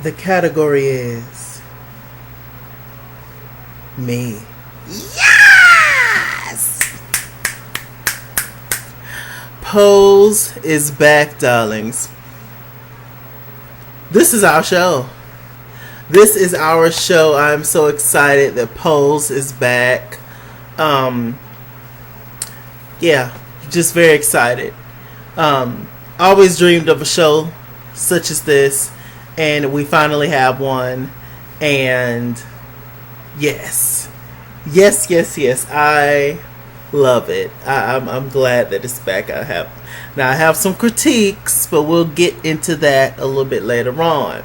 The category is me. Yes! Pose is back, darlings. This is our show. This is our show. I'm so excited that Pose is back. Yeah, just very excited. Always dreamed of a show such as this, and we finally have one. And yes, I love it. I'm glad that it's back. I have some critiques, but we'll get into that a little bit later on.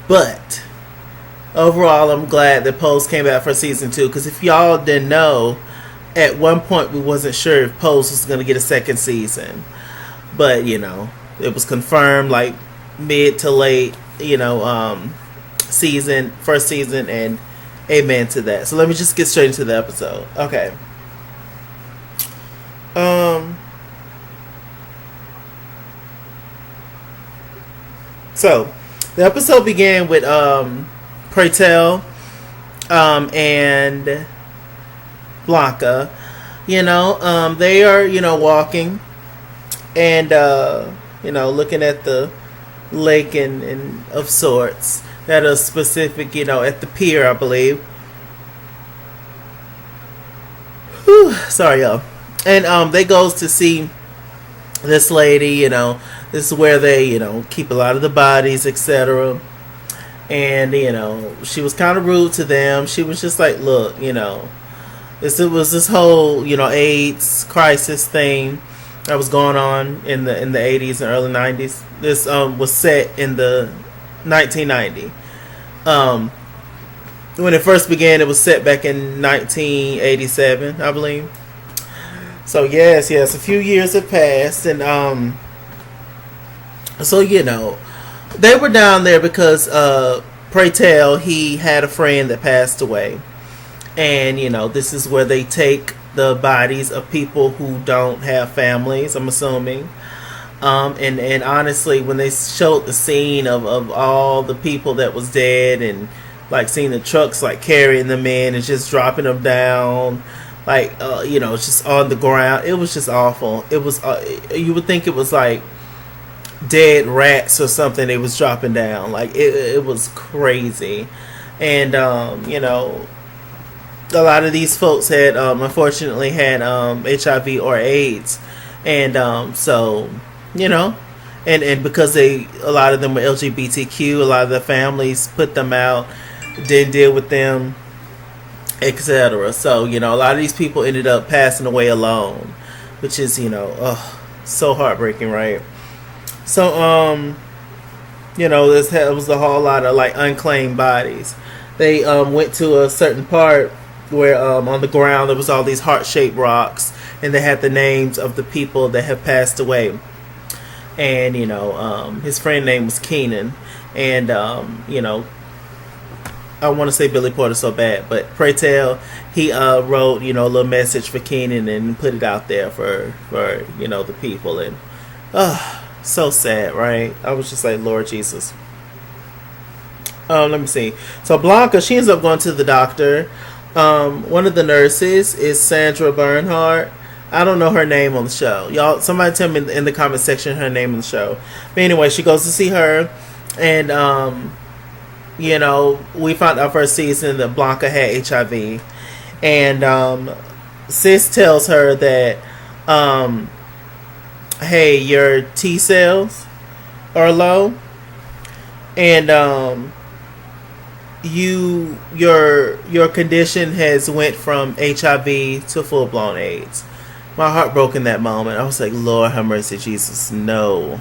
But overall, I'm glad that Pose came back for season 2, because if y'all didn't know, at one point we wasn't sure if Pose was going to get a second season, but it was confirmed like mid to late first season, and amen to that. So let me just get straight into the episode. Okay. So the episode began with Pray Tell and Blanca. They are walking and looking at the lake and of sorts, at a specific at the pier, I believe. Whew, sorry, y'all. And they goes to see this lady. This is where they keep a lot of the bodies, etc. And she was kind of rude to them. She was just like, look, it was this whole AIDS crisis thing that was going on in the 80s and early 90s. This was set in the 1990. When it first began, it was set back in 1987, I believe. So yes, a few years have passed, and so they were down there because Pray Tell, he had a friend that passed away, and this is where they take the bodies of people who don't have families, I'm assuming. And honestly, when they showed the scene of all the people that was dead, and like seeing the trucks like carrying them in and just dropping them down, like just on the ground, it was just awful. It was you would think it was like dead rats or something they was dropping down. Like it was crazy. And a lot of these folks had unfortunately had HIV or AIDS, and so and because a lot of them were LGBTQ, a lot of the families put them out, didn't deal with them, etc. So a lot of these people ended up passing away alone, which is so heartbreaking, right? So this was a whole lot of like unclaimed bodies. They went to a certain part where on the ground there was all these heart-shaped rocks, and they had the names of the people that have passed away. And his friend name was Keenan, and I want to say Billy Porter so bad, but Pray Tell, he wrote a little message for Keenan and put it out there for the people. And so sad, right? I was just like, Lord Jesus. Let me see. So Blanca, she ends up going to the doctor. One of the nurses is Sandra Bernhardt. I don't know her name on the show. Y'all, somebody tell me in the comment section her name on the show. But anyway, she goes to see her, and we found out first season that Blanca had HIV, and sis tells her that hey, your T cells are low, and your condition has went from HIV to full blown AIDS. My heart broke in that moment. I was like, Lord have mercy, Jesus, no.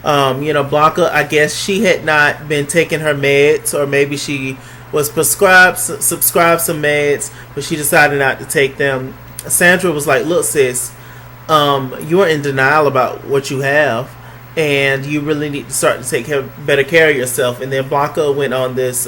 Blanca, I guess she had not been taking her meds, or maybe she was subscribed some meds, but she decided not to take them. Sandra was like, look, sis, you're in denial about what you have, and you really need to start to take better care of yourself. And then Blanca went on this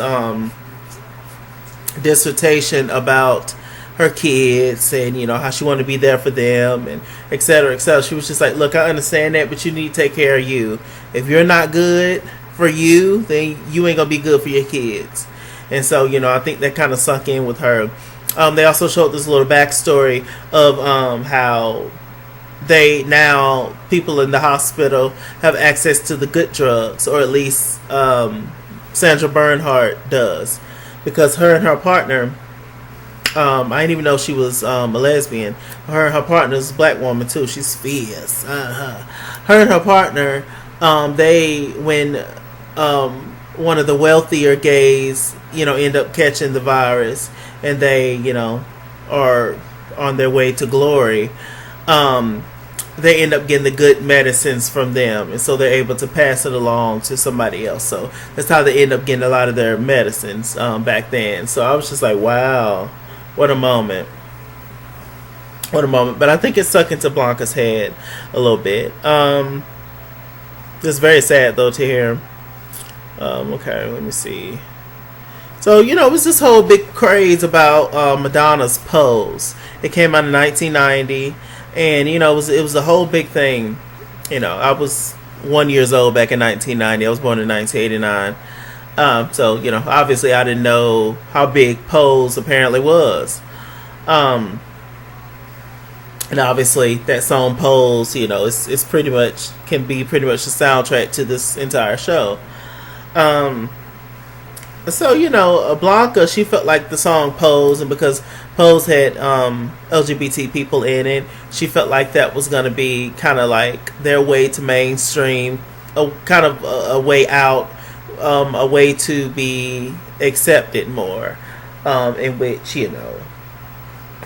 dissertation about her kids, and how she wanted to be there for them, and etc. etc. She was just like, look, I understand that, but you need to take care of you. If you're not good for you, then you ain't gonna be good for your kids. And so, you know, I think that kind of sunk in with her. They also showed this little backstory of how they now, people in the hospital have access to the good drugs, or at least Sandra Bernhardt does, because her and her partner, I didn't even know she was a lesbian. Her and her partner is a black woman too. She's fierce. Her and her partner, when one of the wealthier gays, you know, end up catching the virus, and they, you know, are on their way to glory, they end up getting the good medicines from them, and so they're able to pass it along to somebody else. So that's how they end up getting a lot of their medicines back then. So I was just like, wow, what a moment. What a moment. But I think it stuck into Blanca's head a little bit. It's very sad, though, to hear. Okay, let me see. So, you know, it was this whole big craze about Madonna's Pose. It came out in 1990, and, you know, it was a whole big thing. You know, I was 1 year old back in 1990. I was born in 1989. So, you know, obviously I didn't know how big Pose apparently was. And obviously that song Pose, you know, it's pretty much, can be pretty much the soundtrack to this entire show. So, you know, Blanca, she felt like the song Pose, and because Pose had LGBT people in it, she felt like that was going to be kind of like their way to mainstream, kind of a way out, a way to be accepted more, in which, you know,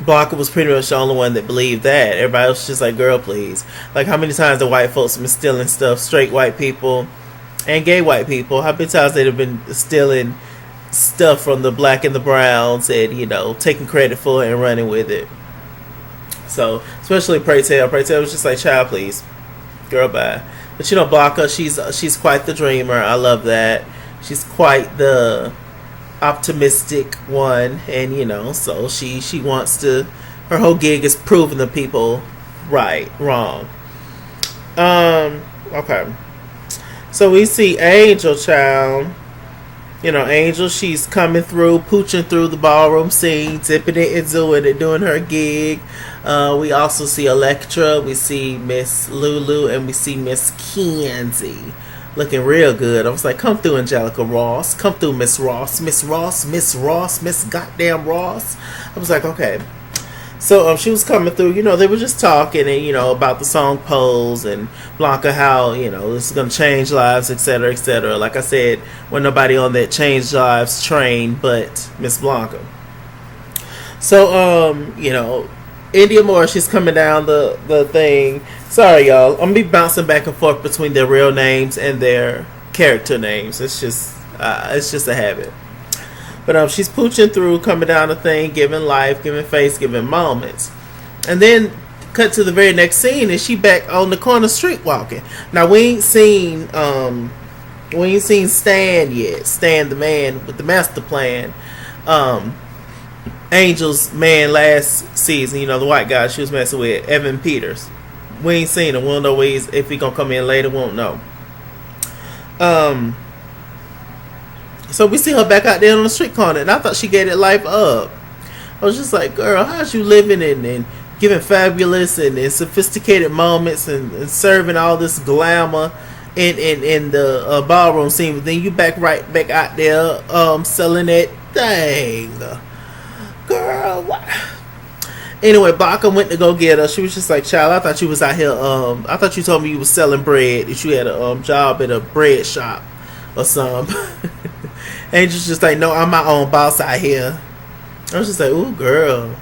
Blanca was pretty much the only one that believed that. Everybody else was just like, girl, please. Like, how many times the white folks have been stealing stuff, straight white people and gay white people, how many times they'd have been stealing stuff from the black and the browns and, you know, taking credit for it and running with it. So, especially Pray Tell. Pray Tell was just like, child, please. Girl, bye. But, you know, Blanca, she's quite the dreamer. I love that. She's quite the optimistic one. And, you know, so she wants to, her whole gig is proving the people wrong. Okay. So we see Angel, child. You know, Angel, she's coming through, pooching through the ballroom scene, tipping it and doing it, doing her gig. We also see Electra, we see Miss Lulu, and we see Miss Kenzie looking real good. I was like, come through, Angelica Ross. Come through, Miss Ross. Miss Ross, Miss Ross, Miss Goddamn Ross. I was like, okay. So she was coming through, you know, they were just talking, and, you know, about the song Pose, and Blanca, how, you know, this is going to change lives, etc., etc. Like I said, when nobody on that Change Lives train but Miss Blanca. So, you know, Indya Moore, she's coming down the thing. Sorry, y'all. I'm going to be bouncing back and forth between their real names and their character names. It's just a habit. But she's pooching through, coming down the thing, giving life, giving face, giving moments. And then cut to the very next scene, and she back on the corner street walking. Now we ain't seen Stan yet. Stan, the man with the master plan. Angel's man last season, you know, the white guy she was messing with, Evan Peters. We ain't seen him. We don't know if he gonna come in later. We won't know. So we see her back out there on the street corner, and I thought she gave it life up. I was just like, girl, how's you living and giving fabulous and sophisticated moments and serving all this glamour in the ballroom scene, but then you back out there selling that thing. Girl, what? Anyway, Blanca went to go get her. She was just like, child, I thought you was out here, I thought you told me you was selling bread, that you had a job at a bread shop or something. Angel's just like, no, I'm my own boss out here. I was just like, ooh, girl,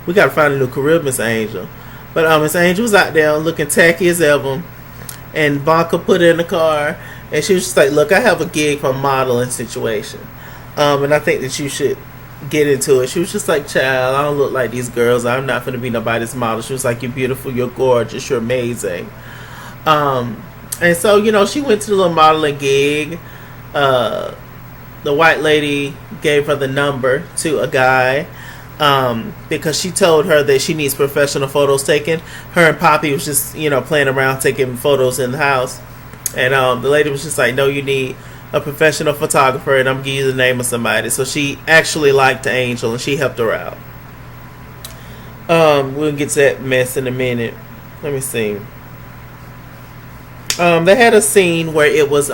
we gotta find a new career, Miss Angel. But Miss Angel was out there looking tacky as ever, and Blanca put her in the car, and she was just like, look, I have a gig for a modeling situation, and I think that you should get into it. She was just like, child, I don't look like these girls. I'm not gonna be nobody's model. She was like, you're beautiful, you're gorgeous, you're amazing. And so, you know, she went to the little modeling gig. The white lady gave her the number to a guy because she told her that she needs professional photos taken. Her and Poppy was just, you know, playing around taking photos in the house. And the lady was just like, no, you need a professional photographer, and I'm gonna give you the name of somebody. So she actually liked Angel, and she helped her out. We'll get to that mess in a minute. Let me see. They had a scene where it was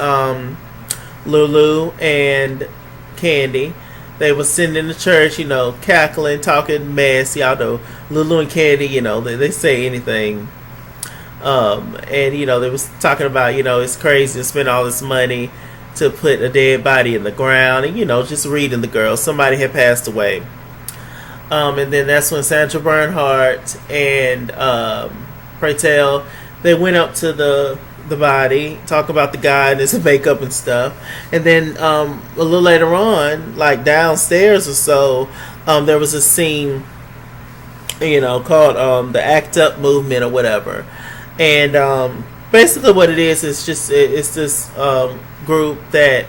Lulu and Candy. They were sitting in the church, cackling, talking mess. Y'all know Lulu and Candy, they say anything. And they was talking about, it's crazy to spend all this money to put a dead body in the ground, and just reading the girl. Somebody had passed away. And then that's when Sandra Bernhardt and Pray Tell, they went up to the body, talk about the guy and his makeup and stuff. And then a little later on, like downstairs or so, there was a scene, called the Act Up movement or whatever. And basically what it is just it's this group that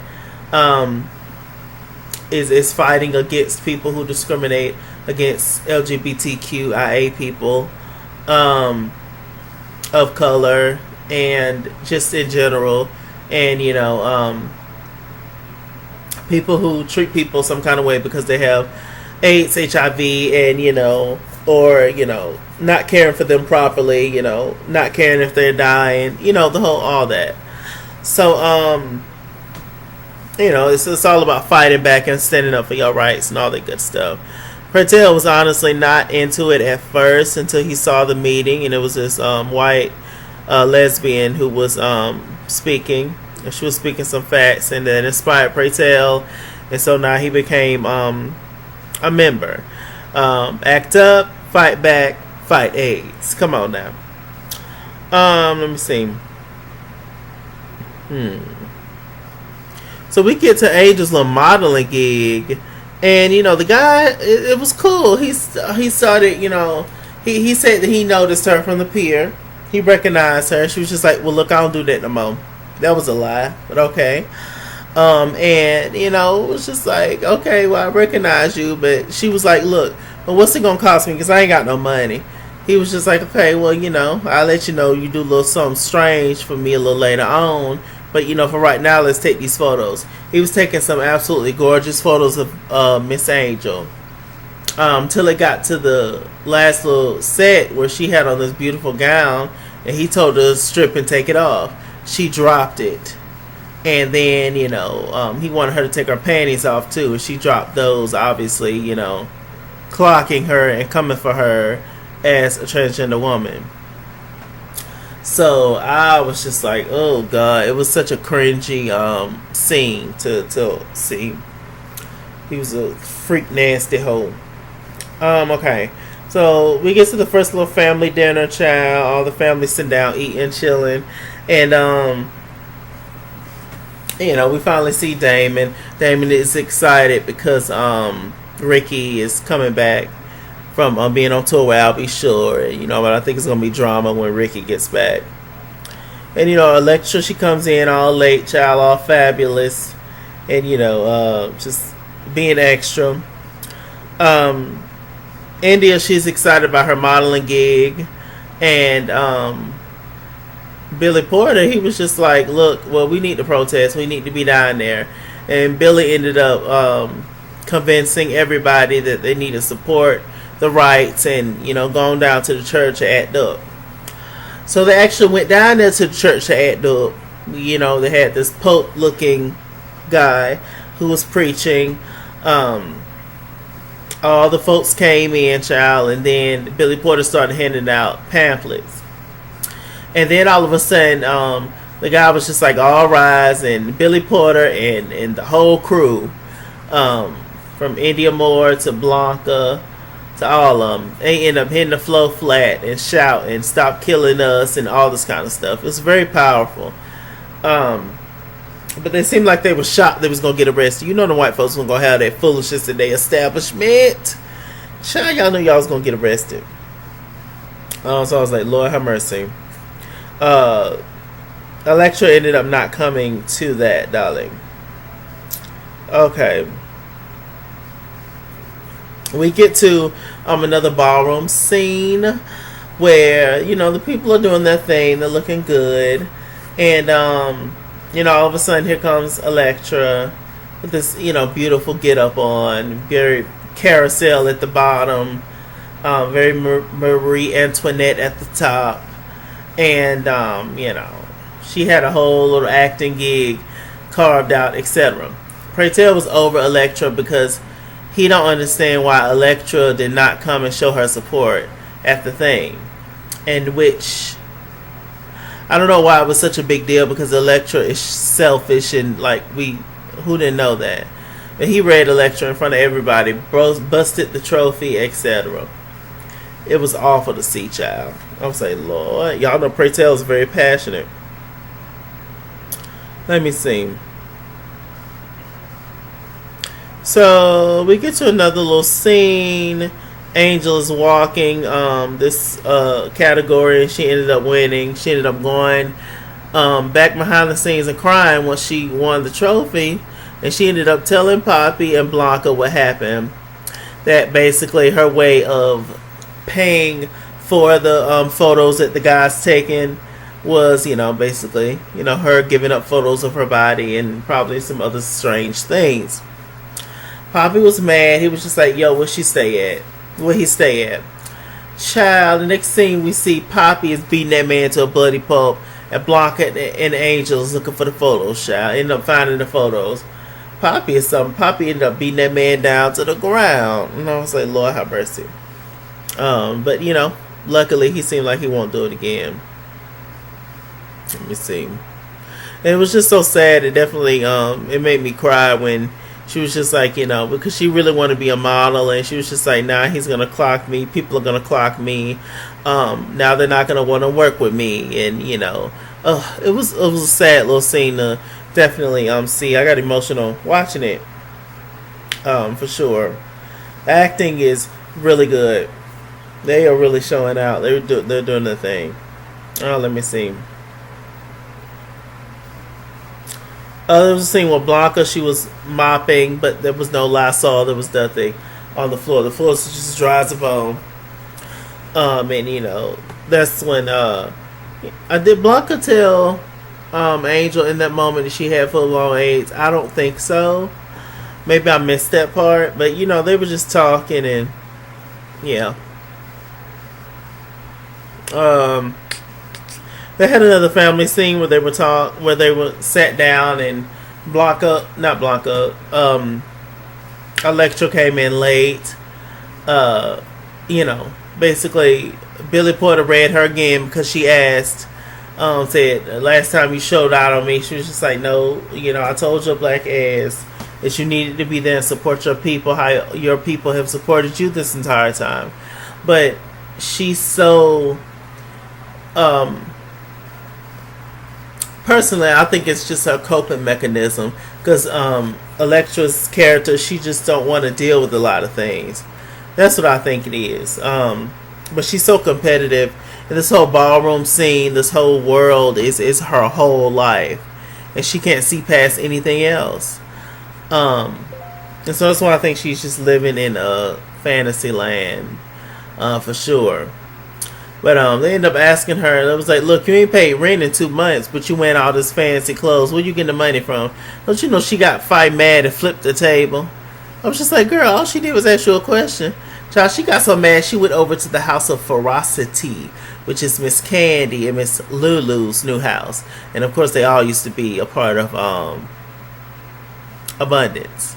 is fighting against people who discriminate against LGBTQIA people of color, and just in general, and people who treat people some kind of way because they have AIDS, HIV, and or not caring for them properly, not caring if they're dying, the whole all that. So it's all about fighting back and standing up for your rights and all that good stuff. Pertell was honestly not into it at first until he saw the meeting, and it was this white lesbian who was speaking. And she was speaking some facts, and then inspired Pertell, and so now he became a member. Act up, fight back, fight AIDS. Come on now. Let me see. So we get to Angel's little modeling gig. And, the guy, it was cool. He started, he said that he noticed her from the pier. He recognized her. She was just like, well, look, I don't do that no more. That was a lie, but okay. And, it was just like, okay, well, I recognize you. But she was like, look, well, what's it going to cost me? Because I ain't got no money. He was just like, okay, well, I'll let you know you do a little something strange for me a little later on. But, for right now, let's take these photos. He was taking some absolutely gorgeous photos of Miss Angel. Till it got to the last little set where she had on this beautiful gown. And he told her to strip and take it off. She dropped it. And then, he wanted her to take her panties off, too. And she dropped those, obviously, clocking her and coming for her as a transgender woman. So I was just like, oh God, it was such a cringy scene to see. He was a freak nasty hoe. Okay. So we get to the first little family dinner, child. All the family sitting down, eating, chilling. And we finally see Damon. Damon is excited because Ricky is coming back from being on tour with I'll Be Sure. But I think it's going to be drama when Ricky gets back. And, Electra, she comes in all late, child, all fabulous. And, just being extra. Indya, she's excited about her modeling gig. And Billy Porter, he was just like, look, well, we need to protest. We need to be down there. And Billy ended up convincing everybody that they need to support the rights, and going down to the church to act up. So they actually went down there to the church to act up. They had this Pope looking guy who was preaching. All the folks came in, child, and then Billy Porter started handing out pamphlets. And then all of a sudden, the guy was just like, all rise, and Billy Porter and the whole crew, from Indya Moore to Blanca to all of them, they end up hitting the floor flat and shout and stop killing us and all this kind of stuff. It was very powerful. But they seemed like they were shocked they was going to get arrested. The white folks weren't going to have that foolishness in their establishment. Child, y'all knew y'all was going to get arrested. So I was like, Lord have mercy. Electra ended up not coming to that, darling. Okay. We get to another ballroom scene where, the people are doing their thing. They're looking good. And all of a sudden here comes Electra with this, beautiful get up on, very carousel at the bottom, very Marie Antoinette at the top. And she had a whole little acting gig carved out, etc. Pray Tell was over Electra because he don't understand why Electra did not come and show her support at the thing. And which, I don't know why it was such a big deal, because Electra is selfish and who didn't know that? But he read Electra in front of everybody, busted the trophy, etc. It was awful to see, child. I was like, Lord, y'all know Pray Tell is very passionate. Let me see. So we get to another little scene. Angel is walking this category, and she ended up winning. She ended up going back behind the scenes and crying once she won the trophy, and she ended up telling Poppy and Blanca what happened. That basically her way of paying for the photos that the guys taken was, basically, her giving up photos of her body and probably some other strange things. Poppy was mad. He was just like, yo, where he stay at? Child, the next scene we see Poppy is beating that man to a bloody pulp, and Blanca and Angel is looking for the photos, child. End up finding the photos. Poppy ended up beating that man down to the ground. And I was like, Lord have mercy. But luckily he seemed like he won't do it again. Let me see. And it was just so sad. It definitely it made me cry when she was just like, because she really wanted to be a model, and she was just like, nah, he's gonna clock me. People are gonna clock me. Now they're not gonna want to work with me, and it was a sad little scene to definitely see. I got emotional watching it. For sure. Acting is really good. They are really showing out. They're doing their thing. Oh, let me see. There was a scene with Blanca. She was mopping, but there was no Lysol. There was nothing on the floor. The floor was just dry as a bone. And that's when did Blanca tell Angel in that moment that she had full-blown AIDS? I don't think so. Maybe I missed that part, but they were just talking, and yeah. They had another family scene where they were sat down, and Electra came in late. Basically Billy Porter read her again because she asked, said, last time you showed out on me. She was just like, no, I told your black ass that you needed to be there and support your people, how your people have supported you this entire time. But she's so personally, I think it's just her coping mechanism, because Electra's character, she just don't want to deal with a lot of things. That's what I think it is. But she's so competitive, and this whole ballroom scene, this whole world is her whole life, and she can't see past anything else. And so that's why I think she's just living in a fantasy land, for sure. But they end up asking her. It was like, look, you ain't paid rent in 2 months, but you wearing all this fancy clothes. Where you getting the money from? Don't you know she got fight mad and flipped the table? I was just like, girl, all she did was ask you a question. Child, she got so mad she went over to the House of Ferocity, which is Miss Candy and Miss Lulu's new house. And of course they all used to be a part of Abundance.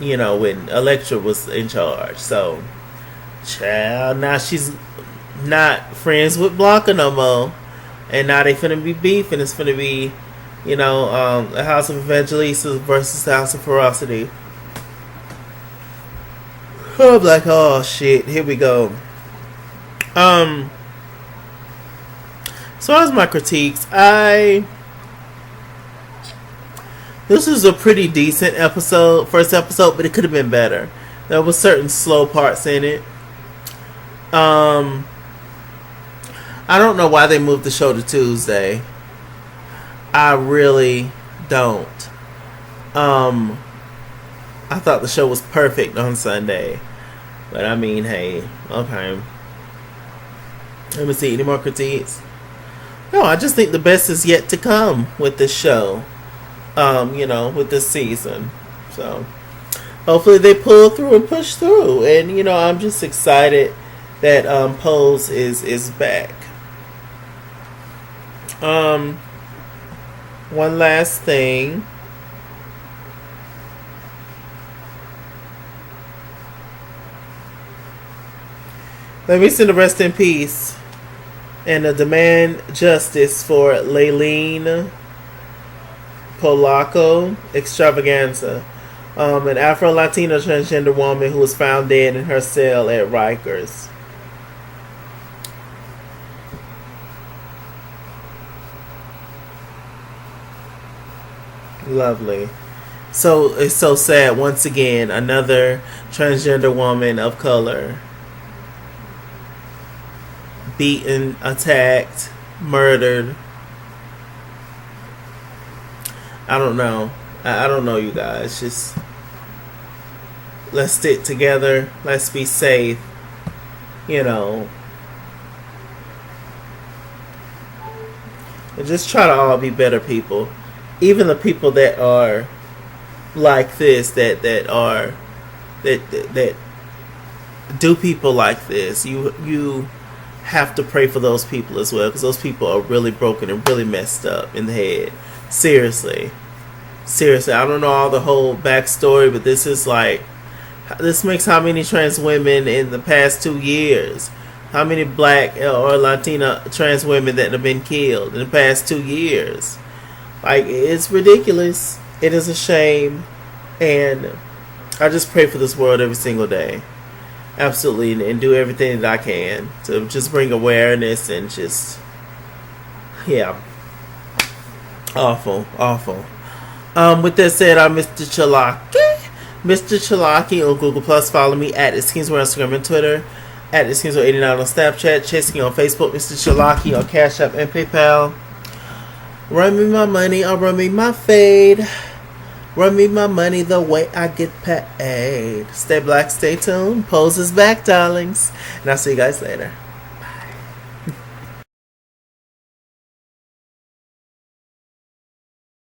When Electra was in charge. So child, now she's not friends with Blanca no more, and now they finna be beefing. It's finna be, the House of Evangelista versus the House of Ferocity. I'm like, oh shit, here we go. So as my critiques, this was a pretty decent first episode, but it could have been better. There was certain slow parts in it. I don't know why they moved the show to Tuesday. I really don't. I thought the show was perfect on Sunday. But I mean, hey, okay. Let me see, any more critiques? No, I just think the best is yet to come with this show. With this season. So hopefully they pull through and push through. And I'm just excited that Pose is back. One last thing. Let me send a rest in peace and demand justice for Laylene Polaco Extravaganza, an Afro-Latina transgender woman who was found dead in her cell at Rikers. Lovely. So it's so sad. Once again, another transgender woman of color beaten, attacked, murdered. I don't know. I don't know, you guys. Just let's stick together. Let's be safe. And just try to all be better people. Even the people that are like this, that do people like this. You have to pray for those people as well, because those people are really broken and really messed up in the head. Seriously, I don't know all the whole backstory, but this makes how many trans women in the past 2 years? How many black or Latina trans women that have been killed in the past 2 years? It's ridiculous. It is a shame, and I just pray for this world every single day. Absolutely, and do everything that I can to just bring awareness and just, yeah. Awful. With that said, I'm Mr. Chalaki. Mr. Chalaki on Google Plus. Follow me at Skinswear on Instagram and Twitter. At Skinswear89 on Snapchat. Chasing on Facebook. Mr. Chalaki on Cash App and PayPal. Run me my money, I'll run me my fade. Run me my money the way I get paid. Stay black, stay tuned. Pose is back, darlings. And I'll see you guys later.